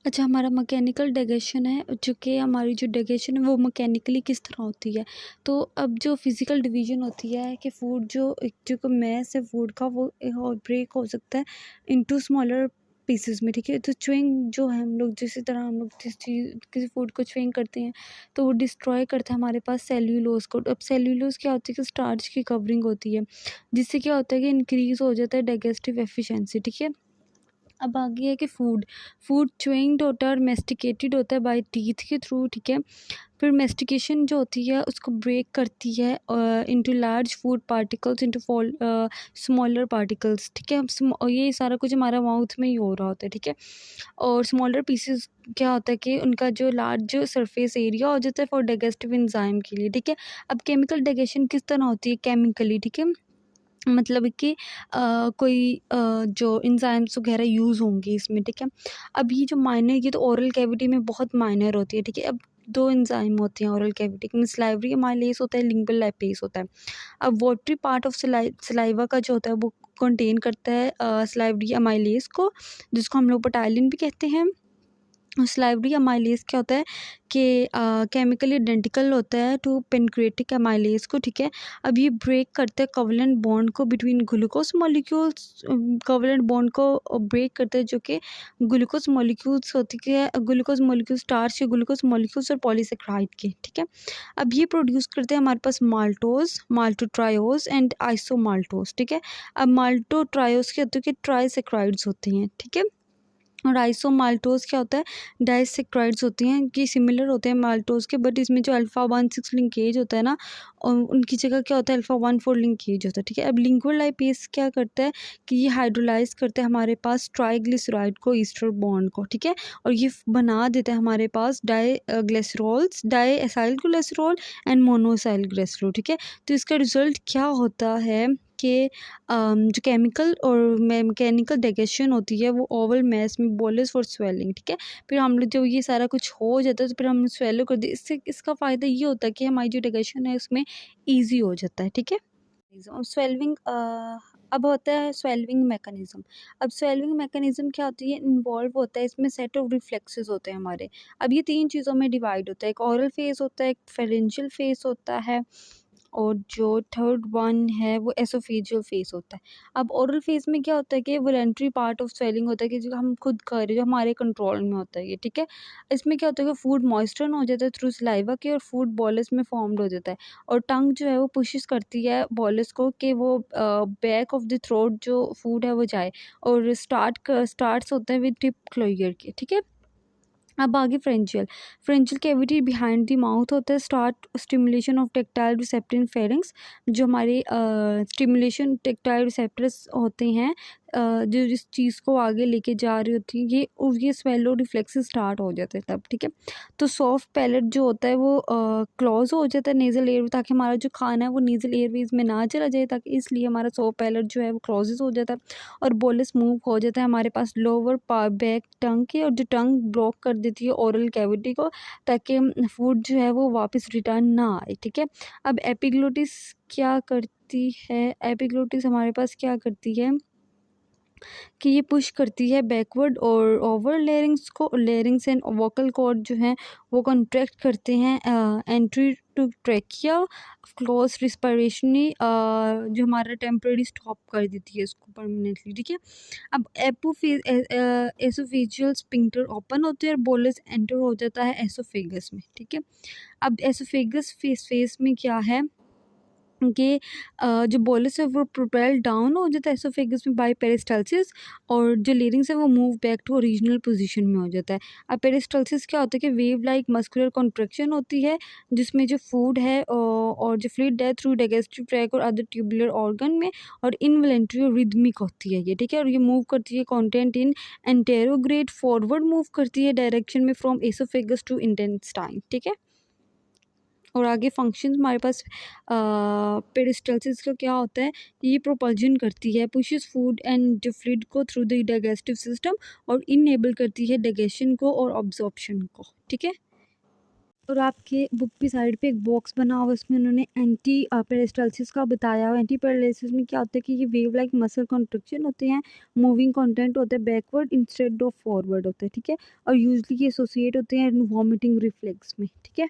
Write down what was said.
अच्छा, हमारा mechanical digestion है, जो कि हमारी जो डाइजेशन है वो मैकेनिकली किस तरह होती है। तो अब जो फिज़िकल डिवीज़न होती है कि फूड जो मैस है फूड का वो ब्रेक हो सकता है इनटू स्मॉलर पीसेस में, ठीक है। तो च्युइंग जो है हम लोग जिस तरह हम लोग जिस चीज़ किसी फूड को च्युइंग करते हैं तो वो डिस्ट्रॉय करता है हमारे पास सेल्यूलोज़ को। अब सेल्यूलोज़ क्या होती है कि स्टार्च की कवरिंग होती है, जिससे क्या होता है कि इंक्रीज़ हो जाता है डाइजेस्टिव एफिशिएंसी, ठीक है। अब आगे है कि फूड च्युइंग्ड होता है और मेस्टिकेटेड होता है बाय टीथ के थ्रू, ठीक है। फिर मेस्टिकेशन जो होती है उसको ब्रेक करती है into large food particles into smaller particles, ठीक है। और ये सारा कुछ हमारा माउथ में ही हो रहा होता है, ठीक है। और स्मॉलर पीसेस क्या होता है कि उनका जो लार्ज सरफेस एरिया हो जाता है फॉर डाइजेस्टिव एंजाइम के लिए, ठीक है। अब केमिकल डाइजेशन किस तरह होती है केमिकली, ठीक है। मतलब कि कोई जो एंजाइम्स वगैरह यूज़ होंगे इसमें, ठीक है। अब ये जो माइनर ये तो ओरल कैविटी में बहुत माइनर होती है, ठीक है। अब 2 एंजाइम होते हैं ओरल कैविटी में, सलाइवरी अमाइलेज होता है, लिंगुअल लैपेज होता है। अब वाटरी पार्ट ऑफ सलाइवा का जो होता है वो कंटेन करता है सलाइवरी अमाइलेज को, जिसको हम लोग पटाइलिन भी कहते हैं। सलाइवरी अमाइलेज क्या होता है कि केमिकली आइडेंटिकल होता है टू पेनक्रियाटिक अमाइलेज को, ठीक है। अब ये ब्रेक करता है कोवलेंट बॉन्ड को between glucose molecules, covalent bond को ब्रेक करता है जो कि ग्लूकोज मॉलिक्यूल्स होती है, ग्लूकोज मॉलिक्यूल स्टार्च के ग्लूकोज मॉलिक्यूल्स और पॉलीसेक्राइड के, ठीक है। अब ये प्रोड्यूस करते हैं हमारे पास माल्टोज, माल्टोट्रायोज एंड आइसोमाल्टोज, ठीक है। अब माल्टोट्रायोज के होते हैं कि ट्राइसेक्राइड्स होते हैं, ठीक है। और आइसोमाल्टोज क्या होता है डाइसेक्राइड्स होती हैं कि सिमिलर होते हैं माल्टोज के, बट इसमें जो अल्फ़ा 1,6 लिंकेज होता है ना उनकी जगह क्या होता है अल्फ़ा 1,4 लिंकेज होता है, ठीक है। अब लिंगुअल लाइपेज क्या करता है कि ये हाइड्रोलाइज करता है हमारे पास ट्राइग्लिसराइड को ईस्टर बॉन्ड को, ठीक है। और ये बना देता है हमारे पास diglycerols diacylglycerol and monoacylglycerol, ठीक है। तो इसका रिजल्ट क्या होता है कि जो केमिकल और मैकेनिकल डाइजेशन होती है वो ओवल मैस में बोलस फॉर स्वेलिंग, ठीक है। फिर हम लोग जब ये सारा कुछ हो जाता है तो फिर हम स्वेलो कर दी, इससे इसका फ़ायदा ये होता है कि हमारी जो डाइजेशन है उसमें ईजी हो जाता है, ठीक है। स्वेलविंग अब होता है स्वेलविंग मैकेनिज्म। अब स्वेलविंग मैकेनिज्म क्या होती है इन्वॉल्व होता है इसमें सेट ऑफ रिफ्लेक्सेस होते हैं हमारे। अब ये 3 चीज़ों में डिवाइड होता है, एक ओरल फेज होता है, एक फेरेंजियल फेज होता है और जो थर्ड वन है वो एसोफेजियल फेस होता है। अब ओरल फेस में क्या होता है कि वॉलंटरी पार्ट ऑफ स्वेलिंग होता है कि जो हम खुद कर रहे हैं, जो हमारे कंट्रोल में होता है ये, ठीक है। इसमें क्या होता है कि फूड मॉइस्चर हो जाता है थ्रू सलाइवा के और फूड बॉलस में फॉर्म्ड हो जाता है। और टंग जो है वो पुशेस करती है बॉलस को कि वो बैक ऑफ द थ्रोट जो फूड है वो जाए, और स्टार्ट्स होते हैं विद टिप क्लोयर के, ठीक है। अब आगे फ्रेंजियल कैविटी बिहाइंड द माउथ होता है, start stimulation of tactile receptor in pharynx, जो हमारे स्टिमुलेशन टेक्टाइल रिसेप्टर्स होते हैं जो जिस चीज़ को आगे लेके जा रही होती है ये स्वेलो रिफ्लेक्सेस स्टार्ट हो जाते हैं तब, ठीक है। तो सॉफ्ट पैलेट जो होता है वो क्लोज हो जाता है नेजल एयर, ताकि हमारा जो खाना है वो नेजल एयरवेज में ना चला जाए, ताकि इसलिए हमारा सॉफ्ट पैलेट जो है वो क्लोजेस हो जाता है और बोलस मूव हो जाता है हमारे पास लोअर बैक टंग के, और जो टंग ब्लॉक कर देती है ओरल कैविटी को ताकि फूड जो है वो वापस रिटर्न ना आए, ठीक है। अब एपिग्लोटिस क्या करती है, एपिग्लोटिस हमारे पास क्या करती है कि ये पुश करती है बैकवर्ड और ओवर लेरिंग्स को, लेरिंग्स एंड वोकल कॉर्ड जो हैं वो कॉन्ट्रैक्ट करते हैं एंट्री टू ट्रैकिया क्लोज रिस्पिरेशनी जो हमारा टेम्परेरी स्टॉप कर देती है इसको परमानेंटली, ठीक है। अब एसोफेजियल स्पिंक्टर ओपन होते हैं और बोलस एंटर हो जाता है एसोफेगस में, ठीक है। अब एसोफेगस फेस में क्या है कि जो बोलस है वो प्रोपेल डाउन हो जाता है एसोफेगस में बाय पेरिस्टाल्सिस, और जो लेरिंग्स है वो move back to original position में हो जाता है। अब पेरिस्टाल्सिस क्या होता है कि वेव लाइक मस्कुलर कॉन्ट्रैक्शन होती है जिसमें जो फूड है और जो फ्लूइड है थ्रू डाइजेस्टिव ट्रैक और अदर ट्यूबुलर ऑर्गन में, और इनवॉलेंट्री और रिदमिक होती है ये, ठीक है। और ये मूव करती है content in anterograde forward move करती है डायरेक्शन में फ्रॉम एसोफेगस टू इंटेस्टाइन, ठीक है। और आगे फंक्शंस हमारे पास पेरिस्टाल्सिस का क्या होता है, ये प्रोपल्जन करती है, पुशेस फूड एंड फ्लूइड को थ्रू द डाइजेस्टिव सिस्टम और इनेबल करती है डाइजेशन को और अब्जॉर्प्शन को, ठीक है। और आपके बुक की साइड पे एक बॉक्स बना हुआ है, उसमें उन्होंने एंटी पेरिस्टालसिस का बताया हुआ। एंटी पेरिस्टालसिस में क्या होता है कि ये वेव लाइक मसल कंट्रक्शन होते हैं, मूविंग कंटेंट होता है बैकवर्ड इंस्टेड ऑफ फॉरवर्ड होता है, ठीक है। और यूजली ये एसोसिएट होते हैं वॉमिटिंग रिफ्लेक्स में, ठीक है।